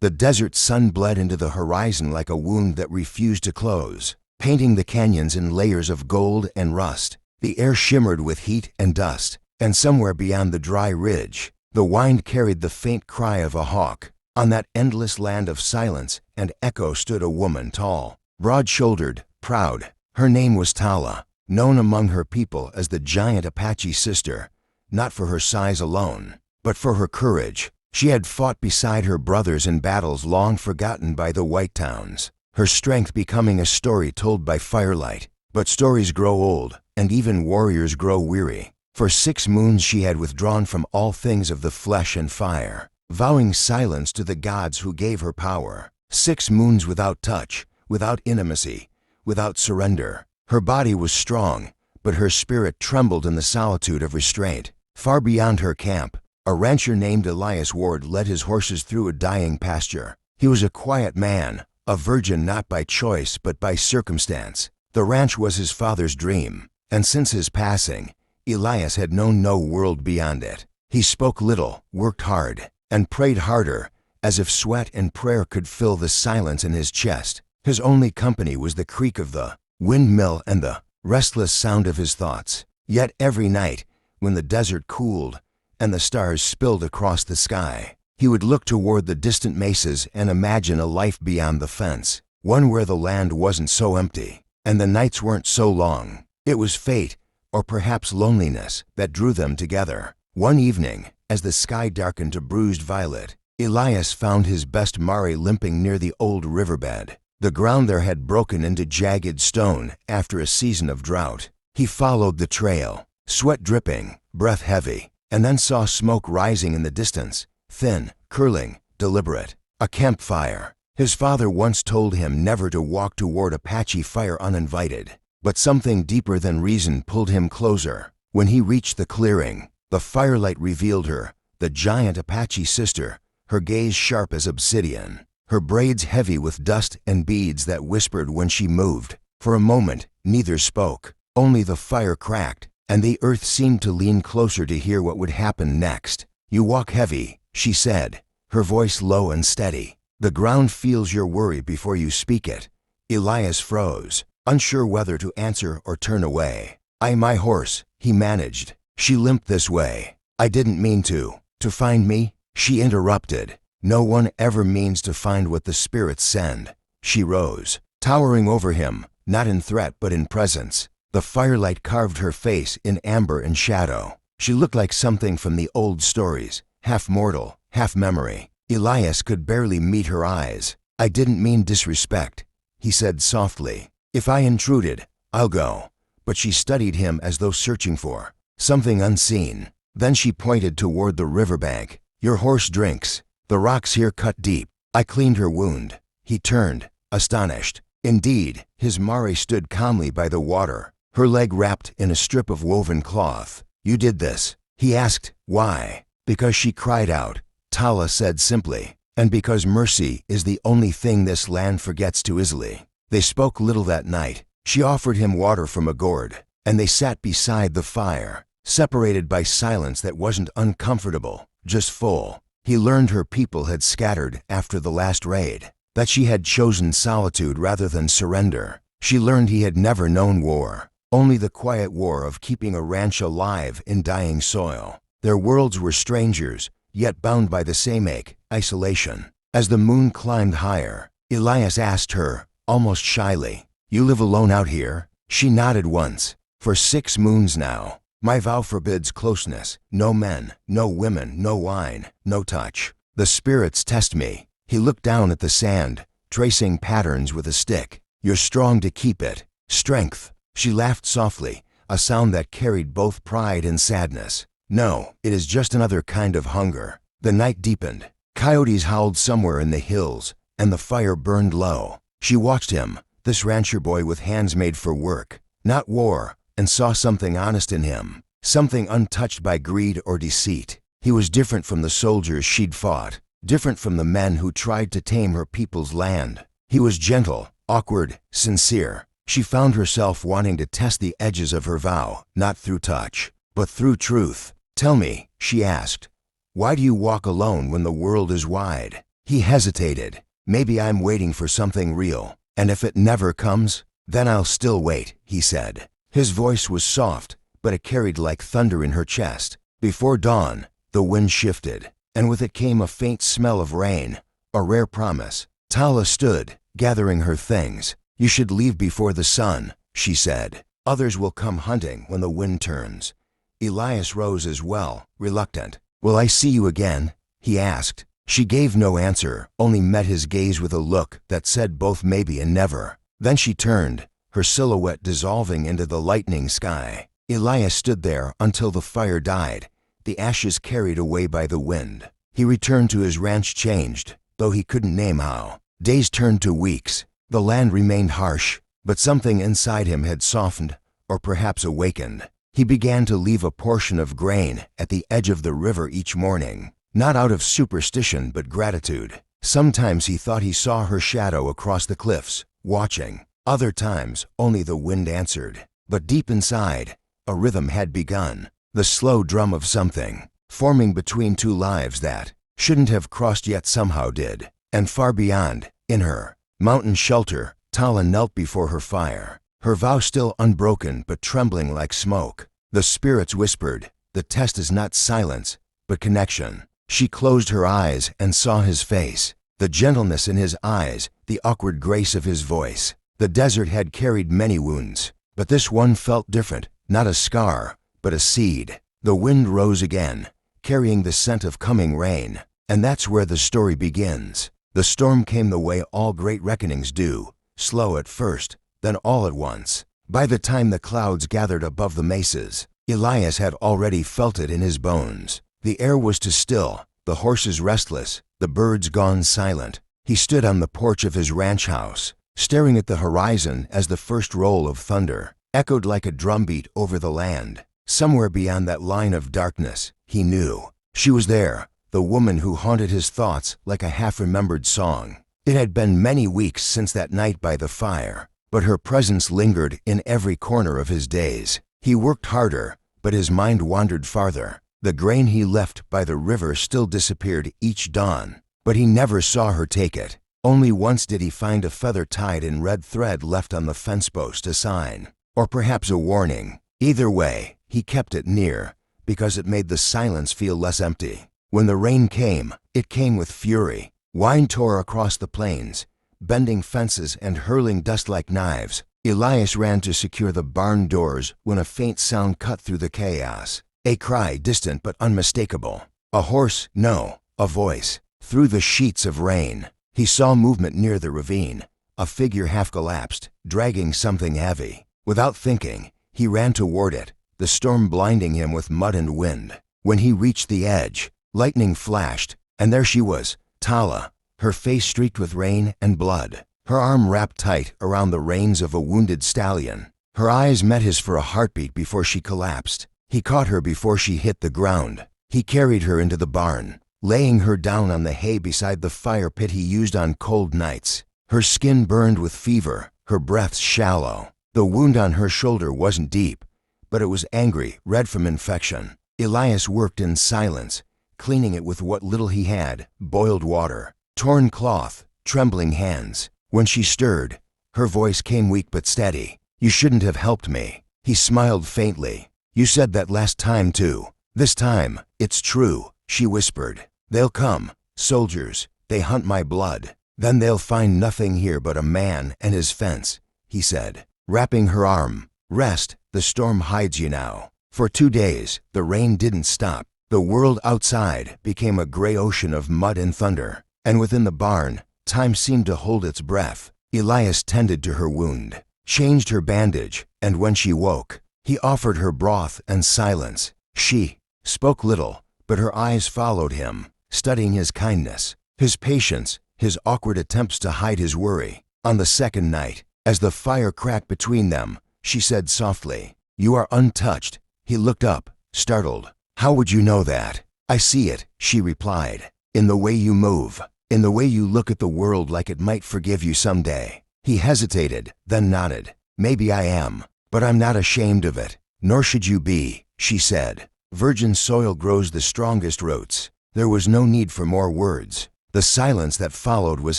The desert sun bled into the horizon like a wound that refused to close, painting the canyons in layers of gold and rust. The air shimmered with heat and dust, and somewhere beyond the dry ridge, the wind carried the faint cry of a hawk. On that endless land of silence and echo stood a woman, tall, broad-shouldered, proud. Her name was Tala, known among her people as the giant Apache sister, not for her size alone, but for her courage. She had fought beside her brothers in battles long forgotten by the white towns, her strength becoming a story told by firelight. But stories grow old, and even warriors grow weary. For 6 moons she had withdrawn from all things of the flesh and fire, vowing silence to the gods who gave her power. 6 moons without touch, without intimacy, without surrender. Her body was strong, but her spirit trembled in the solitude of restraint. Far beyond her camp, a rancher named Elias Ward led his horses through a dying pasture. He was a quiet man, a virgin not by choice but by circumstance. The ranch was his father's dream, and since his passing, Elias had known no world beyond it. He spoke little, worked hard, and prayed harder, as if sweat and prayer could fill the silence in his chest. His only company was the creak of the windmill and the restless sound of his thoughts. Yet every night, when the desert cooled and the stars spilled across the sky, he would look toward the distant mesas and imagine a life beyond the fence, one where the land wasn't so empty, and the nights weren't so long. It was fate, or perhaps loneliness, that drew them together. One evening, as the sky darkened to bruised violet, Elias found his best Mari limping near the old riverbed. The ground there had broken into jagged stone after a season of drought. He followed the trail, sweat dripping, breath heavy, and then saw smoke rising in the distance, thin, curling, deliberate. A campfire. His father once told him never to walk toward Apache fire uninvited, but something deeper than reason pulled him closer. When he reached the clearing, the firelight revealed her, the giant Apache sister, her gaze sharp as obsidian, her braids heavy with dust and beads that whispered when she moved. For a moment, neither spoke. Only the fire cracked, and the earth seemed to lean closer to hear what would happen next. "You walk heavy," she said, her voice low and steady. "The ground feels your worry before you speak it." Elias froze, unsure whether to answer or turn away. "My horse," he managed. She limped this way. "I didn't mean to." "To find me?" She interrupted. "No one ever means to find what the spirits send." She rose, towering over him, not in threat but in presence. The firelight carved her face in amber and shadow. She looked like something from the old stories, half mortal, half memory. Elias could barely meet her eyes. "I didn't mean disrespect," he said softly. "If I intruded, I'll go." But she studied him as though searching for something unseen. Then she pointed toward the riverbank. "Your horse drinks. The rocks here cut deep." I cleaned her wound. He turned, astonished. Indeed, his Mari stood calmly by the water, her leg wrapped in a strip of woven cloth. "You did this?" He asked. "Why?" "Because she cried out," Tala said simply, "and because mercy is the only thing this land forgets too easily." They spoke little that night. She offered him water from a gourd, and they sat beside the fire, separated by silence that wasn't uncomfortable, just full. He learned her people had scattered after the last raid, that she had chosen solitude rather than surrender. She learned he had never known war, only the quiet war of keeping a ranch alive in dying soil. Their worlds were strangers, yet bound by the same ache, isolation. As the moon climbed higher, Elias asked her, almost shyly, "You live alone out here?" She nodded once. "For 6 moons now. My vow forbids closeness. No men, no women, no wine, no touch. The spirits test me." He looked down at the sand, tracing patterns with a stick. "You're strong to keep it." "Strength." She laughed softly, a sound that carried both pride and sadness. "No, it is just another kind of hunger." The night deepened. Coyotes howled somewhere in the hills, and the fire burned low. She watched him, this rancher boy with hands made for work, not war, and saw something honest in him, something untouched by greed or deceit. He was different from the soldiers she'd fought, different from the men who tried to tame her people's land. He was gentle, awkward, sincere. She found herself wanting to test the edges of her vow, not through touch, but through truth. "Tell me," she asked, "why do you walk alone when the world is wide?" He hesitated. Maybe I'm waiting for something real, and if it never comes, then I'll still wait, he said. His voice was soft, but it carried like thunder in her chest. Before dawn, the wind shifted, and with it came a faint smell of rain, a rare promise. Tala stood, gathering her things. You should leave before the sun, she said. Others will come hunting when the wind turns. Elias rose as well, reluctant. Will I see you again? He asked. She gave no answer, only met his gaze with a look that said both maybe and never. Then she turned, her silhouette dissolving into the lightening sky. Elias stood there until the fire died, the ashes carried away by the wind. He returned to his ranch changed, though he couldn't name how. Days turned to weeks. The land remained harsh, but something inside him had softened, or perhaps awakened. He began to leave a portion of grain at the edge of the river each morning, not out of superstition but gratitude. Sometimes he thought he saw her shadow across the cliffs, watching. Other times, only the wind answered. But deep inside, a rhythm had begun, the slow drum of something, forming between two lives that shouldn't have crossed yet somehow did. And far beyond, in her mountain shelter, Tala knelt before her fire, her vow still unbroken but trembling like smoke. The spirits whispered, the test is not silence, but connection. She closed her eyes and saw his face, the gentleness in his eyes, the awkward grace of his voice. The desert had carried many wounds, but this one felt different, not a scar, but a seed. The wind rose again, carrying the scent of coming rain, and that's where the story begins. The storm came the way all great reckonings do, slow at first, then all at once. By the time the clouds gathered above the mesas, Elias had already felt it in his bones. The air was too still, the horses restless, the birds gone silent. He stood on the porch of his ranch house, staring at the horizon as the first roll of thunder echoed like a drumbeat over the land. Somewhere beyond that line of darkness, he knew. She was there, the woman who haunted his thoughts like a half-remembered song. It had been many weeks since that night by the fire, but her presence lingered in every corner of his days. He worked harder, but his mind wandered farther. The grain he left by the river still disappeared each dawn, but he never saw her take it. Only once did he find a feather tied in red thread left on the fence post, a sign, or perhaps a warning. Either way, he kept it near, because it made the silence feel less empty. When the rain came, it came with fury. Wind tore across the plains, bending fences and hurling dust like knives. Elias ran to secure the barn doors when a faint sound cut through the chaos. A cry, distant but unmistakable. A horse, no, a voice. Through the sheets of rain, he saw movement near the ravine, a figure half collapsed, dragging something heavy. Without thinking, he ran toward it, the storm blinding him with mud and wind. When he reached the edge, lightning flashed, and there she was, Tala, her face streaked with rain and blood, her arm wrapped tight around the reins of a wounded stallion. Her eyes met his for a heartbeat before she collapsed. He caught her before she hit the ground. He carried her into the barn, laying her down on the hay beside the fire pit he used on cold nights. Her skin burned with fever, her breath shallow. The wound on her shoulder wasn't deep, but it was angry, red from infection. Elias worked in silence, cleaning it with what little he had, boiled water, torn cloth, trembling hands. When she stirred, her voice came weak but steady. You shouldn't have helped me. He smiled faintly. You said that last time too. This time, it's true, she whispered. They'll come, soldiers, they hunt my blood. Then they'll find nothing here but a man and his fence, he said, wrapping her arm. Rest, the storm hides you now. For 2 days, the rain didn't stop. The world outside became a gray ocean of mud and thunder, and within the barn, time seemed to hold its breath. Elias tended to her wound, changed her bandage, and when she woke, he offered her broth and silence. She spoke little, but her eyes followed him, studying his kindness, his patience, his awkward attempts to hide his worry. On the second night, as the fire cracked between them, she said softly, "You are untouched." He looked up, startled. "How would you know that?" "I see it," she replied, "in the way you move, in the way you look at the world like it might forgive you someday." He hesitated, then nodded. "Maybe I am, but I'm not ashamed of it. Nor should you be," she said. "Virgin soil grows the strongest roots." There was no need for more words. The silence that followed was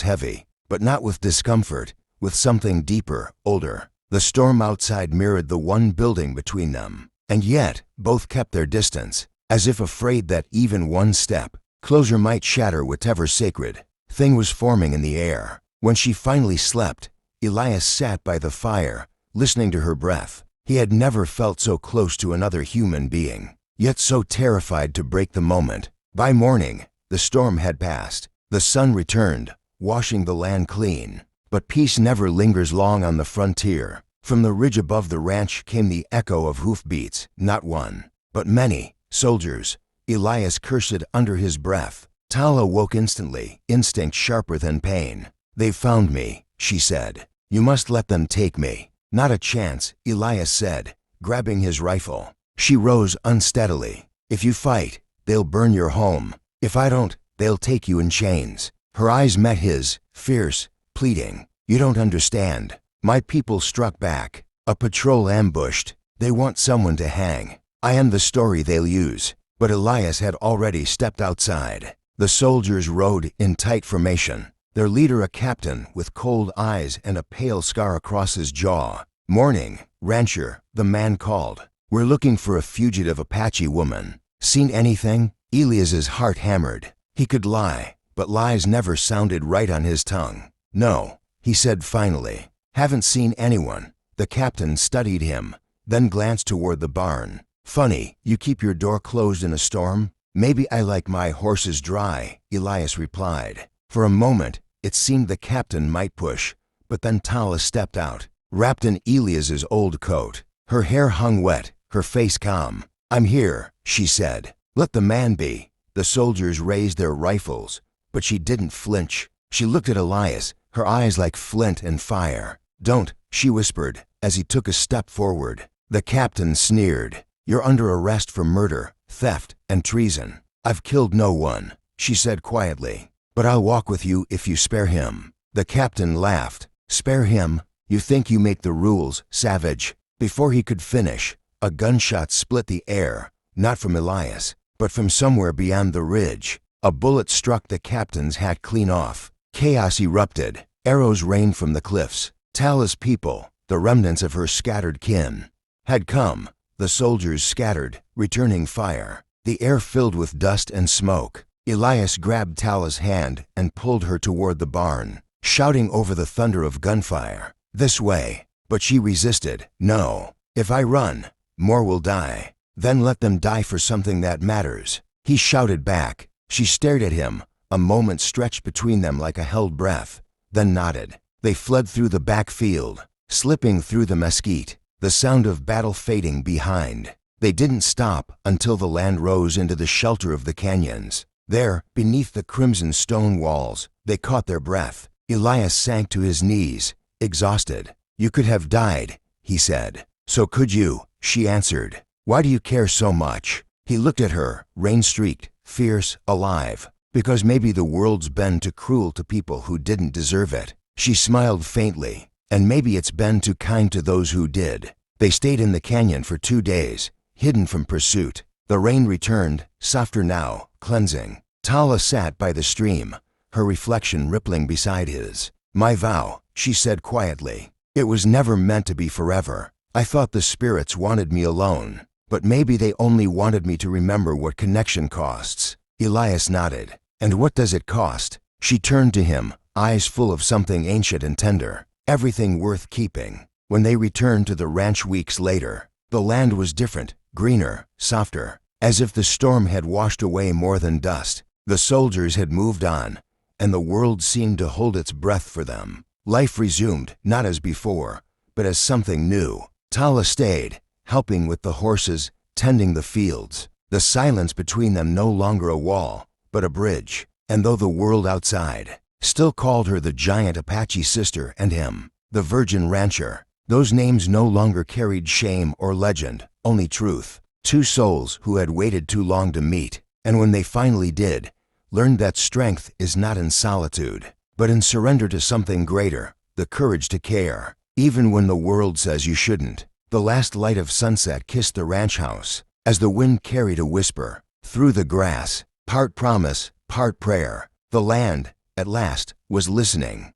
heavy, but not with discomfort, with something deeper, older. The storm outside mirrored the one building between them, and yet both kept their distance, as if afraid that even one step closer might shatter whatever sacred thing was forming in the air. When she finally slept, Elias sat by the fire, listening to her breath. He had never felt so close to another human being, yet so terrified to break the moment. By morning, the storm had passed. The sun returned, washing the land clean. But peace never lingers long on the frontier. From the ridge above the ranch came the echo of hoofbeats, not one, but many. Soldiers, Elias cursed under his breath. Tala woke instantly, instinct sharper than pain. "They've found me," she said. "You must let them take me." "Not a chance," Elias said, grabbing his rifle. She rose unsteadily. "If you fight, they'll burn your home. If I don't, they'll take you in chains." Her eyes met his, fierce, pleading. "You don't understand. My people struck back. A patrol ambushed. They want someone to hang. I am the story they'll use." But Elias had already stepped outside. The soldiers rode in tight formation, their leader a captain with cold eyes and a pale scar across his jaw. "Morning, rancher," the man called. "We're looking for a fugitive Apache woman. Seen anything?" Elias's heart hammered. He could lie, but lies never sounded right on his tongue. "No," he said finally. "Haven't seen anyone." The captain studied him, then glanced toward the barn. "Funny, you keep your door closed in a storm?" "Maybe I like my horses dry," Elias replied. For a moment, it seemed the captain might push, but then Tala stepped out, wrapped in Elias's old coat. Her hair hung wet, her face calm. "I'm here," she said. "Let the man be." The soldiers raised their rifles, but she didn't flinch. She looked at Elias, her eyes like flint and fire. "Don't," she whispered, as he took a step forward. The captain sneered. "You're under arrest for murder, theft, and treason." "I've killed no one," she said quietly. "But I'll walk with you if you spare him." The captain laughed. "Spare him? You think you make the rules, savage." Before he could finish, a gunshot split the air, not from Elias, but from somewhere beyond the ridge. A bullet struck the captain's hat clean off. Chaos erupted. Arrows rained from the cliffs. Tala's people, the remnants of her scattered kin, had come. The soldiers scattered, returning fire. The air filled with dust and smoke. Elias grabbed Tala's hand and pulled her toward the barn, shouting over the thunder of gunfire, "This way." But she resisted. "No. If I run, more will die. Then let them die for something that matters." He shouted back. She stared at him. A moment stretched between them like a held breath, then nodded. They fled through the back field, slipping through the mesquite, the sound of battle fading behind. They didn't stop until the land rose into the shelter of the canyons. There, beneath the crimson stone walls, they caught their breath. Elias sank to his knees, exhausted. "You could have died," he said. "So could you," she answered. "Why do you care so much?" He looked at her, rain-streaked, fierce, alive. "Because maybe the world's been too cruel to people who didn't deserve it." She smiled faintly. "And maybe it's been too kind to those who did." They stayed in the canyon for 2 days, hidden from pursuit. The rain returned, softer now, cleansing. Tala sat by the stream, her reflection rippling beside his. "My vow," she said quietly. "It was never meant to be forever. I thought the spirits wanted me alone, but maybe they only wanted me to remember what connection costs." Elias nodded. "And what does it cost?" She turned to him, eyes full of something ancient and tender. "Everything worth keeping." When they returned to the ranch weeks later, the land was different, greener, softer, as if the storm had washed away more than dust. The soldiers had moved on, and the world seemed to hold its breath for them. Life resumed, not as before, but as something new. Tala stayed, helping with the horses, tending the fields. The silence between them no longer a wall, but a bridge. And though the world outside still called her the giant Apache sister and him, the virgin rancher, those names no longer carried shame or legend, only truth. Two souls who had waited too long to meet, and when they finally did, learned that strength is not in solitude, but in surrender to something greater, the courage to care, even when the world says you shouldn't. The last light of sunset kissed the ranch house, as the wind carried a whisper through the grass, part promise, part prayer. The land, at last, was listening.